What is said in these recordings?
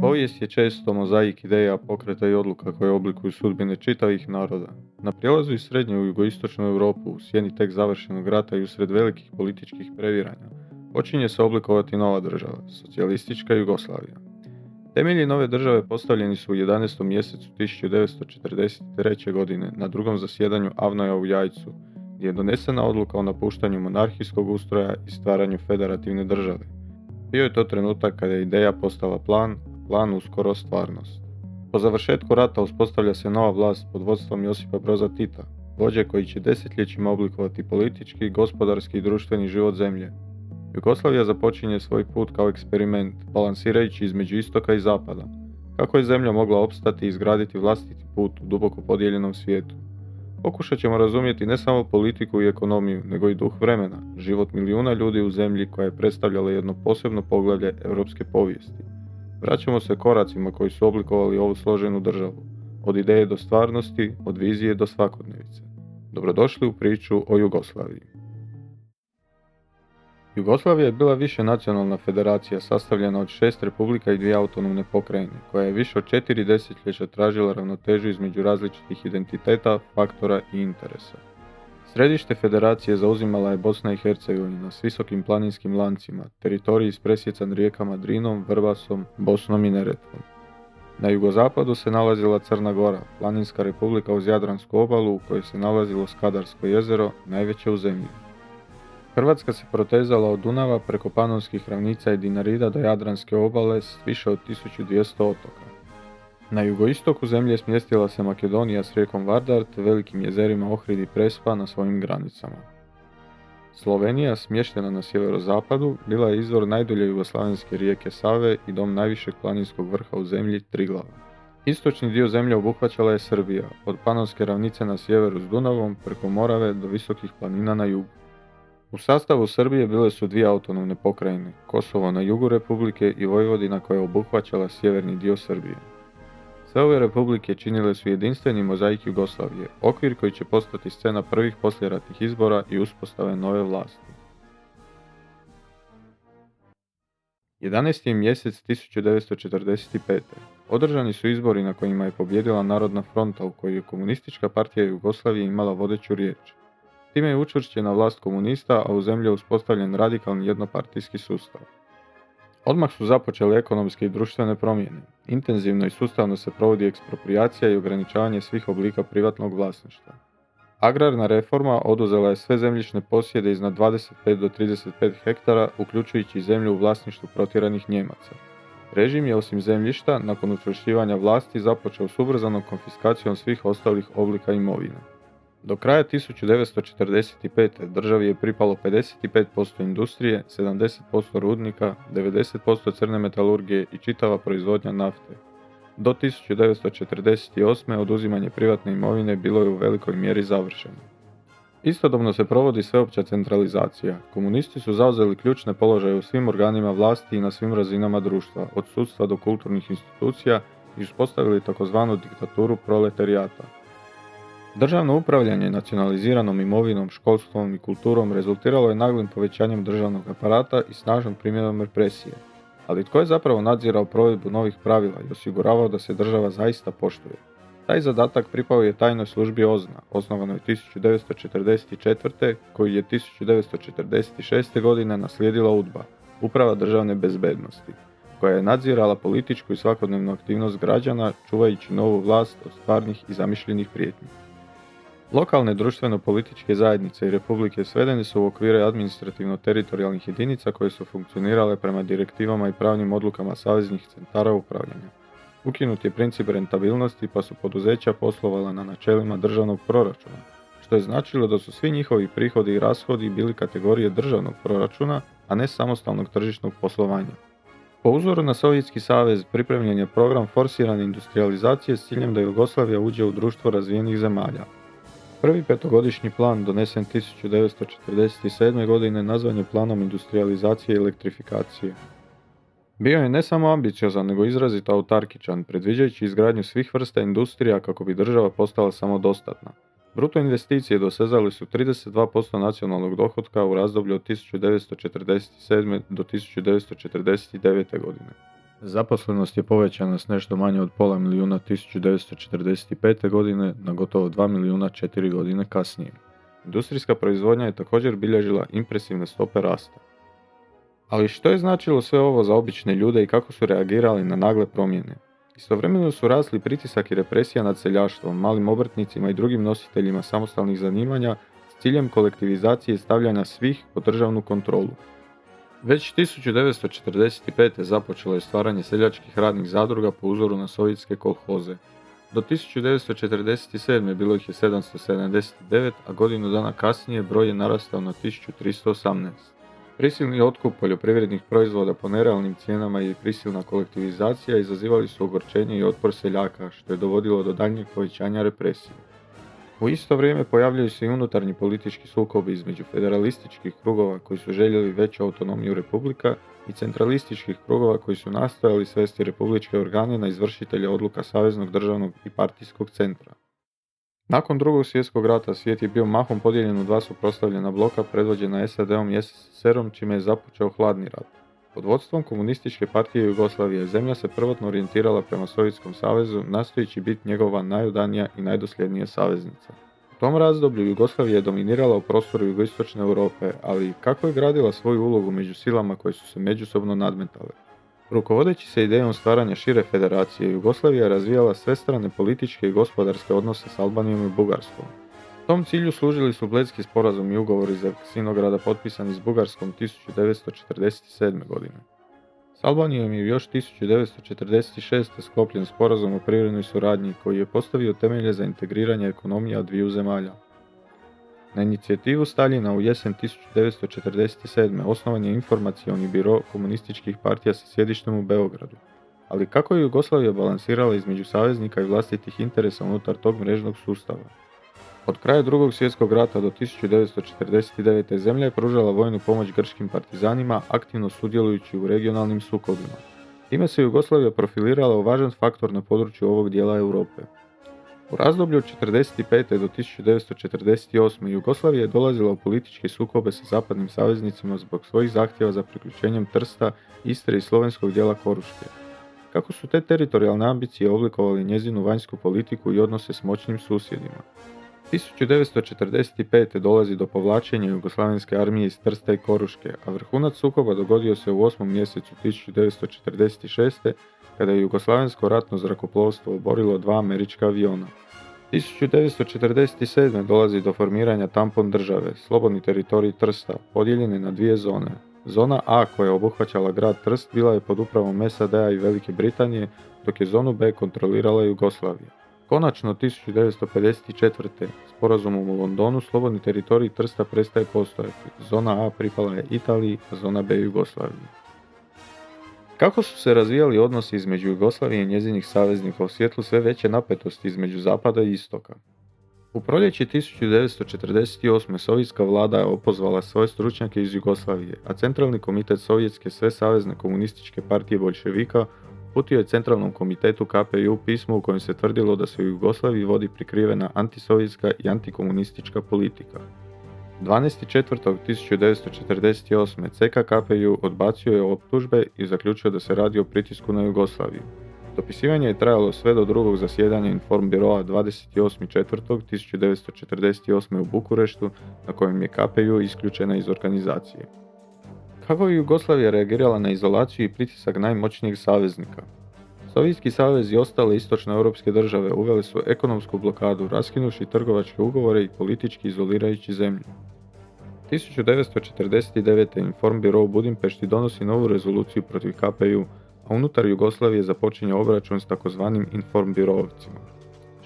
Povijest je često mozaik ideja, pokreta i odluka koje oblikuju sudbine čitavih naroda. Na prijelazu iz srednje u jugoistočnu Europu, u sjeni tek završenog rata i usred velikih političkih previranja, počinje se oblikovati nova država, socijalistička Jugoslavija. Temelji nove države postavljeni su u 11. mjesecu 1943. godine na drugom zasjedanju Avnoja u Jajcu, gdje je donesena odluka o napuštanju monarhijskog ustroja i stvaranju federativne države. Bio je to trenutak kada je ideja postala plan uskoro stvarnost. Po završetku rata uspostavlja se nova vlast pod vodstvom Josipa Broza Tita, vođe koji će desetljećima oblikovati politički, gospodarski i društveni život zemlje. Jugoslavija započinje svoj put kao eksperiment, balansirajući između istoka i zapada, kako je zemlja mogla opstati i izgraditi vlastiti put u duboko podijeljenom svijetu. Pokušat ćemo razumjeti ne samo politiku i ekonomiju, nego i duh vremena, život milijuna ljudi u zemlji koja je predstavljala jedno posebno poglavlje europske povijesti. Vraćamo se koracima koji su oblikovali ovu složenu državu, od ideje do stvarnosti, od vizije do svakodnevice. Dobrodošli u priču o Jugoslaviji. Jugoslavija je bila više nacionalna federacija sastavljena od 6 republika i 2 autonomne pokrajine, koja je više od 4 desetljeća tražila ravnotežu između različitih identiteta, faktora i interesa. Središte federacije zauzimala je Bosna i Hercegovina s visokim planinskim lancima, teritorij ispresjecan rijekama Drinom, Vrbasom, Bosnom i Neretvom. Na jugozapadu se nalazila Crna Gora, planinska republika uz Jadransku obalu u kojoj se nalazilo Skadarsko jezero, najveće u zemlji. Hrvatska se protezala od Dunava preko Panonskih ravnica i Dinarida do Jadranske obale s više od 1200 otoka. Na jugoistoku zemlje smjestila se Makedonija s rijekom Vardar te velikim jezerima Ohrid i Prespa na svojim granicama. Slovenija, smještena na sjeverozapadu, bila je izvor najdulje jugoslavenske rijeke Save i dom najvišeg planinskog vrha u zemlji Triglava. Istočni dio zemlje obuhvaćala je Srbija, od Panonske ravnice na sjeveru s Dunavom preko Morave do visokih planina na jugu. U sastavu Srbije bile su 2 autonomne pokrajine, Kosovo na jugu republike i Vojvodina koja je obuhvaćala sjeverni dio Srbije. Sve ove republike činile su jedinstveni mozaik Jugoslavije, okvir koji će postati scena prvih poslijeratnih izbora i uspostave nove vlasti. 11. mjesec 1945. Održani su izbori na kojima je pobijedila Narodna fronta u kojoj je Komunistička partija Jugoslavije imala vodeću riječ. Time je učvršćena vlast komunista, a u zemlji je uspostavljen radikalni jednopartijski sustav. Odmah su započele ekonomske i društvene promjene. Intenzivno i sustavno se provodi eksproprijacija i ograničavanje svih oblika privatnog vlasništva. Agrarna reforma oduzela je sve zemljišne posjede iznad 25 do 35 hektara, uključujući zemlju u vlasništvu protjeranih Njemaca. Režim je osim zemljišta, nakon učvršćivanja vlasti, započeo s ubrzanom konfiskacijom svih ostalih oblika imovine. Do kraja 1945. državi je pripalo 55% industrije, 70% rudnika, 90% crne metalurgije i čitava proizvodnja nafte. Do 1948. oduzimanje privatne imovine bilo je u velikoj mjeri završeno. Istodobno se provodi sveopća centralizacija. Komunisti su zauzeli ključne položaje u svim organima vlasti i na svim razinama društva, od sudstva do kulturnih institucija, i uspostavili tzv. Diktaturu proletarijata. Državno upravljanje nacionaliziranom imovinom, školstvom i kulturom rezultiralo je naglim povećanjem državnog aparata i snažnom primjenom represije. Ali tko je zapravo nadzirao provedbu novih pravila i osiguravao da se država zaista poštuje? Taj zadatak pripao je tajnoj službi OZNA, osnovanoj 1944. koju je 1946. godine naslijedila UDBA, Uprava državne bezbednosti, koja je nadzirala političku i svakodnevnu aktivnost građana, čuvajući novu vlast od stvarnih i zamišljenih prijetnji. Lokalne društveno-političke zajednice i republike svedene su u okvire administrativno-teritorijalnih jedinica koje su funkcionirale prema direktivama i pravnim odlukama saveznih centara upravljanja. Ukinut je princip rentabilnosti pa su poduzeća poslovala na načelima državnog proračuna, što je značilo da su svi njihovi prihodi i rashodi bili kategorije državnog proračuna, a ne samostalnog tržišnog poslovanja. Po uzoru na Sovjetski savez pripremljen je program forsirane industrializacije s ciljem da Jugoslavija uđe u društvo razvijenih zemalja. Prvi petogodišnji plan, donesen 1947. godine, nazvan je planom industrializacije i elektrifikacije. Bio je ne samo ambiciozan, nego izrazito autarkičan, predviđajući izgradnju svih vrsta industrija kako bi država postala samodostatna. Bruto investicije dosezale su 32% nacionalnog dohotka u razdoblju od 1947. do 1949. godine. Zaposlenost je povećana s nešto manje od pola milijuna 1945. godine na gotovo 2 milijuna 4 godine kasnije. Industrijska proizvodnja je također bilježila impresivne stope rasta. Ali što je značilo sve ovo za obične ljude i kako su reagirali na nagle promjene? Istovremeno su rasli pritisak i represija nad seljaštvom, malim obrtnicima i drugim nositeljima samostalnih zanimanja s ciljem kolektivizacije i stavljanja svih pod državnu kontrolu. Već 1945. započelo je stvaranje seljačkih radnih zadruga po uzoru na sovjetske kolhoze. Do 1947. bilo ih je 779, a godinu dana kasnije broj je narastao na 1318. Prisilni otkup poljoprivrednih proizvoda po nerealnim cijenama i prisilna kolektivizacija izazivali su ogorčenje i otpor seljaka, što je dovodilo do daljnjeg povećanja represije. U isto vrijeme pojavljaju se i unutarnji politički sukobi između federalističkih krugova koji su željeli veću autonomiju republika i centralističkih krugova koji su nastojali svesti republičke organe na izvršitelje odluka saveznog državnog i partijskog centra. Nakon Drugog svjetskog rata svijet je bio mahom podijeljen u dva suprotstavljena bloka predvođena SAD-om i SSSR-om, čime je započeo hladni rat. Pod vodstvom Komunističke partije Jugoslavije zemlja se prvotno orijentirala prema Sovjetskom savezu, nastojeći biti njegova najudanija i najdosljednija saveznica. U tom razdoblju Jugoslavija je dominirala u prostoru jugoistočne Europe, ali kako je gradila svoju ulogu među silama koje su se međusobno nadmetale? Rukovodeći se idejom stvaranja šire federacije, Jugoslavija je razvijala svestrane političke i gospodarske odnose s Albanijom i Bugarskom. U tom cilju služili su Bledski sporazum i ugovor iz Sinograda potpisani s Bugarskom 1947. godine. S Albanijom je još 1946. sklopljen sporazum o privrednoj suradnji koji je postavio temelje za integriranje ekonomija dviju zemalja. Na inicijativu Staljina u jesen 1947. osnovan je informacioni biro komunističkih partija sa sjedištem u Beogradu. Ali kako je Jugoslavija balansirala između saveznika i vlastitih interesa unutar tog mrežnog sustava? Od kraja Drugog svjetskog rata do 1949. zemlja je pružala vojnu pomoć grčkim partizanima, aktivno sudjelujući u regionalnim sukobima. Time se Jugoslavija profilirala u važan faktor na području ovog dijela Europe. U razdoblju od 1945. do 1948. Jugoslavija je dolazila u političke sukobe sa zapadnim saveznicima zbog svojih zahtjeva za priključenjem Trsta, Istre i slovenskog dijela Koruške. Kako su te teritorijalne ambicije oblikovali njezinu vanjsku politiku i odnose s moćnim susjedima? 1945. dolazi do povlačenja jugoslavenske armije iz Trsta i Koruške, a vrhunac sukoba dogodio se u 8. mjesecu 1946. kada je jugoslavensko ratno zrakoplovstvo oborilo 2 američka aviona. 1947. dolazi do formiranja tampon države, slobodni teritorij Trsta, podijeljene na dvije zone. Zona A, koja je obuhvaćala grad Trst, bila je pod upravom SAD-a i Velike Britanije, dok je zonu B kontrolirala Jugoslavija. Konačno 1954. sporazumom u Londonu slobodni teritorij Trsta prestaje postojati. Zona A pripala je Italiji, a zona B Jugoslaviji. Kako su se razvijali odnosi između Jugoslavije i njezinih saveznika u svjetlu sve veće napetosti između zapada i istoka? U proljeće 1948. sovjetska vlada je opozvala svoje stručnjake iz Jugoslavije, a Centralni komitet Sovjetske sve savezne komunističke partije boljševika uputio je Centralnom komitetu KPJ pismo u kojem se tvrdilo da se u Jugoslaviji vodi prikrivena antisovjetska i antikomunistička politika. 12.4.1948. CK KPJ odbacio je optužbe i zaključio da se radi o pritisku na Jugoslaviju. Dopisivanje je trajalo sve do drugog zasjedanja Informbiroa 28.4.1948. u Bukureštu, na kojem je KPJ isključena iz organizacije. Kako je Jugoslavija reagirala na izolaciju i pritisak najmoćnijeg saveznika? Sovjetski savez i ostale istočnoeuropske države uvele su ekonomsku blokadu, raskinuši trgovačke ugovore i politički izolirajući zemlju. 1949. Informbiro u Budimpešti donosi novu rezoluciju protiv KPJ, a unutar Jugoslavije započinje obračun s takozvanim Informbirovcima.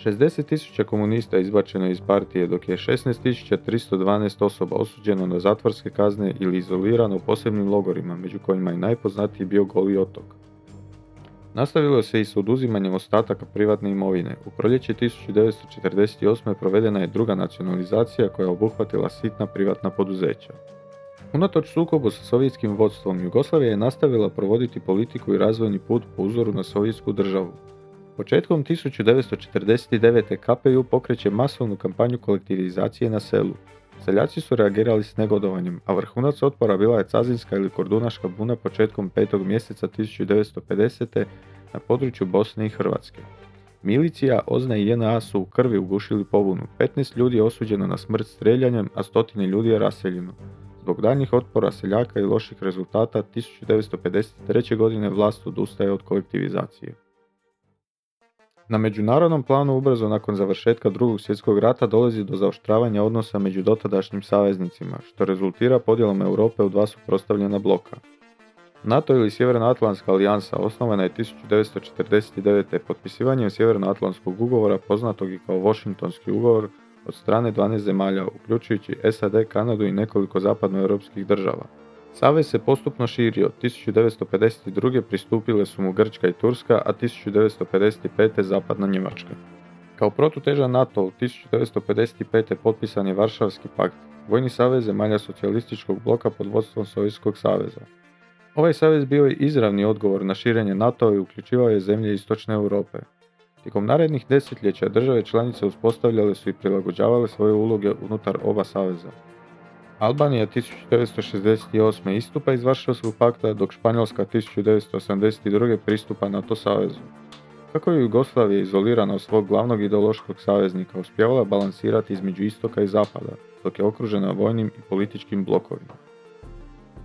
60.000 komunista izbačeno iz partije, dok je 16.312 osoba osuđeno na zatvorske kazne ili izolirano u posebnim logorima, među kojima je najpoznatiji bio Goli otok. Nastavilo se i s oduzimanjem ostataka privatne imovine. U proljeće 1948. provedena je druga nacionalizacija koja je obuhvatila sitna privatna poduzeća. Unatoč sukobu sa sovjetskim vodstvom, Jugoslavija je nastavila provoditi politiku i razvojni put po uzoru na sovjetsku državu. Početkom 1949. KPJ pokreće masovnu kampanju kolektivizacije na selu. Seljaci su reagirali s negodovanjem, a vrhunac otpora bila je Cazinska ili Kordunaška buna početkom 5. mjeseca 1950. na području Bosne i Hrvatske. Milicija, OZNA i JNA su u krvi ugušili pobunu. 15 ljudi je osuđeno na smrt streljanjem, a stotine ljudi je raseljeno. Zbog daljnjih otpora seljaka i loših rezultata 1953. godine vlast odustaje od kolektivizacije. Na međunarodnom planu ubrzo nakon završetka Drugog svjetskog rata dolazi do zaoštravanja odnosa među dotadašnjim saveznicima, što rezultira podjelom Europe u dva suprotstavljena bloka. NATO ili Sjevernoatlantska alijansa osnovana je 1949. potpisivanjem Sjevernoatlantskog ugovora, poznatog i kao Washingtonski ugovor, od strane 12 zemalja, uključujući SAD, Kanadu i nekoliko zapadnoeuropskih država. Savez se postupno širio. 1952. pristupile su mu Grčka i Turska, a 1955. zapadna Njemačka. Kao protuteža NATO u 1955. potpisan je Varšavski pakt, vojni savez zemalja socijalističkog bloka pod vodstvom Sovjetskog saveza. Ovaj savez bio je izravni odgovor na širenje NATO-a i uključivao je zemlje istočne Europe. Tijekom narednih desetljeća države članice uspostavljale su i prilagođavale svoje uloge unutar oba saveza. Albanija 1968. istupa iz Varšavskog pakta, dok Španjolska 1982. pristupa NATO savezu. Kako je Jugoslavija izolirana od svog glavnog ideološkog saveznika, uspjevala balansirati između istoka i zapada, dok je okružena vojnim i političkim blokovima.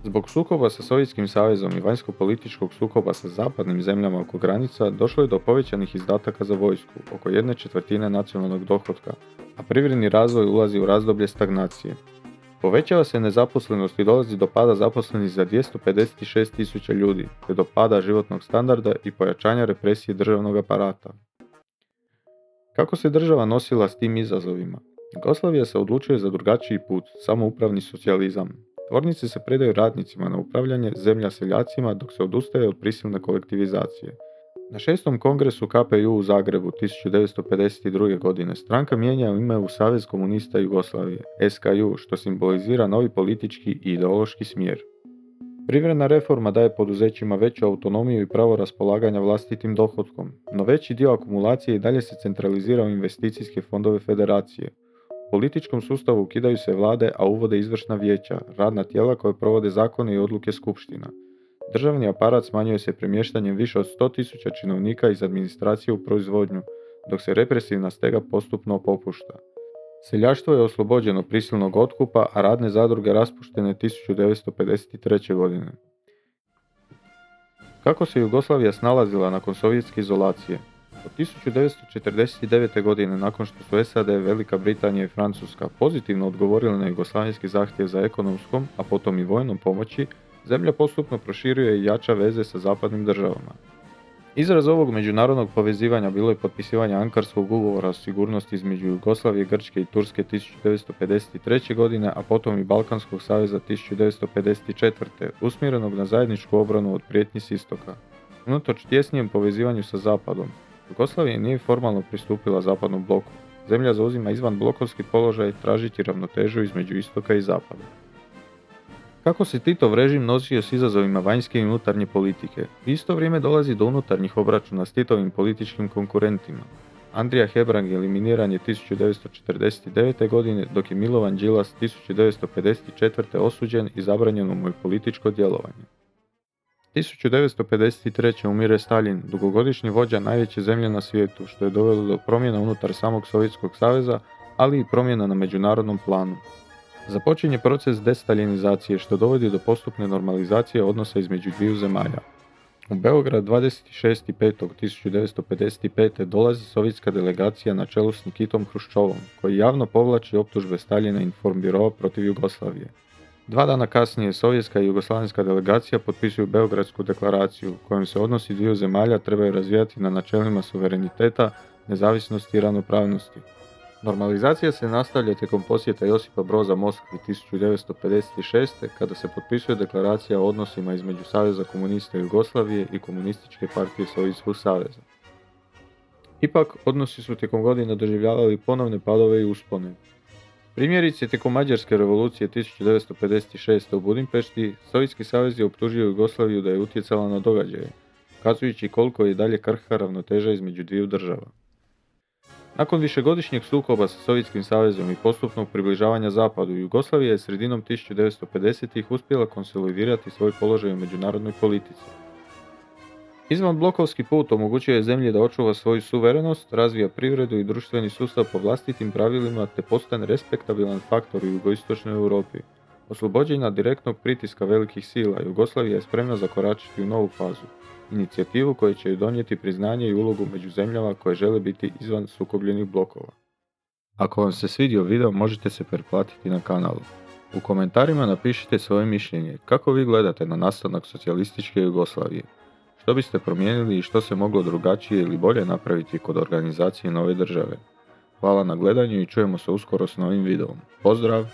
Zbog sukoba sa Sovjetskim savezom i vanjsko-političkog sukoba sa zapadnim zemljama oko granica došlo je do povećanih izdataka za vojsku, oko 1/4 nacionalnog dohotka, a privredni razvoj ulazi u razdoblje stagnacije. Povećava se nezaposlenost i dolazi do pada zaposlenih za 256.000 ljudi, te do pada životnog standarda i pojačanja represije državnog aparata. Kako se država nosila s tim izazovima? Jugoslavija se odlučuje za drugačiji put, samoupravni socijalizam. Tvornice se predaju radnicima na upravljanje, zemlja seljacima, dok se odustaje od prisilne kolektivizacije. Na 6. kongresu KPJ u Zagrebu 1952. godine stranka mijenja ime u Savez komunista Jugoslavije, SKJ, što simbolizira novi politički i ideološki smjer. Privredna reforma daje poduzećima veću autonomiju i pravo raspolaganja vlastitim dohotkom, no veći dio akumulacije i dalje se centralizira u investicijske fondove federacije. U političkom sustavu ukidaju se vlade, a uvode izvršna vijeća, radna tijela koje provode zakone i odluke skupština. Državni aparat smanjuje se premještanjem više od 100.000 činovnika iz administracije u proizvodnju, dok se represivna stega postupno popušta. Seljaštvo je oslobođeno prisilnog otkupa, a radne zadruge raspuštene 1953. godine. Kako se Jugoslavija snalazila nakon sovjetske izolacije? Od 1949. godine, nakon što su SAD, Velika Britanija i Francuska pozitivno odgovorili na jugoslavenski zahtjev za ekonomskom, a potom i vojnom pomoći, zemlja postupno proširuje i jača veze sa zapadnim državama. Izraz ovog međunarodnog povezivanja bilo je potpisivanje Ankarskog ugovora o sigurnosti između Jugoslavije, Grčke i Turske 1953. godine, a potom i Balkanskog saveza 1954. usmjerenog na zajedničku obranu od prijetnji s istoka. Unatoč tjesnijem povezivanju sa zapadom, Jugoslavija nije formalno pristupila zapadnom bloku. Zemlja zauzima izvan blokovski položaj tražiti ravnotežu između istoka i zapada. Kako se Titov režim nosio s izazovima vanjske i unutarnje politike, u isto vrijeme dolazi do unutarnjih obračuna s Titovim političkim konkurentima. Andrija Hebrang eliminiran je 1949. godine, dok je Milovan Đilas 1954. osuđen i zabranjeno mu je političko djelovanje. 1953. umire Staljin, dugogodišnji vođa najveće zemlje na svijetu, što je dovelo do promjena unutar samog Sovjetskog saveza, ali i promjena na međunarodnom planu. Započinje proces destaljinizacije, što dovodi do postupne normalizacije odnosa između dviju zemalja. U Beograd 26.5.1955. dolazi sovjetska delegacija na čelu s Nikitom Hruščovom, koji javno povlači optužbe Staljina i Informbiroa protiv Jugoslavije. 2 dana kasnije sovjetska i jugoslavenska delegacija potpisuju Beogradsku deklaraciju, kojom se odnosi dviju zemalja trebaju razvijati na načelima suvereniteta, nezavisnosti i ravnopravnosti. Normalizacija se nastavlja tijekom posjeta Josipa Broza Moskvi 1956. kada se potpisuje deklaracija o odnosima između Saveza komunista Jugoslavije i Komunističke partije Sovjetskog saveza. Ipak, odnosi su tijekom godina doživljavali ponovne padove i uspone. Primjerice, tijekom Mađarske revolucije 1956. u Budimpešti, Sovjetski savez je optužio Jugoslaviju da je utjecala na događaje, ukazujući koliko je dalje krhka ravnoteža između dviju država. Nakon višegodišnjeg sukoba sa Sovjetskim savezom i postupnog približavanja zapadu, Jugoslavija je sredinom 1950-ih uspjela konsolidirati svoj položaj u međunarodnoj politici. Izvanblokovski put omogućuje je zemlji da očuva svoju suverenost, razvija privredu i društveni sustav po vlastitim pravilima te postane respektabilan faktor u jugoistočnoj Europi. Oslobođena direktnog pritiska velikih sila, Jugoslavija je spremna zakoračiti u novu fazu, inicijativu koja će joj donijeti priznanje i ulogu među zemljama koje žele biti izvan sukobljenih blokova. Ako vam se svidio video, možete se pretplatiti na kanalu. U komentarima napišite svoje mišljenje, kako vi gledate na nastanak socijalističke Jugoslavije. Što biste promijenili i što se moglo drugačije ili bolje napraviti kod organizacije nove države? Hvala na gledanju i čujemo se uskoro s novim videom. Pozdrav!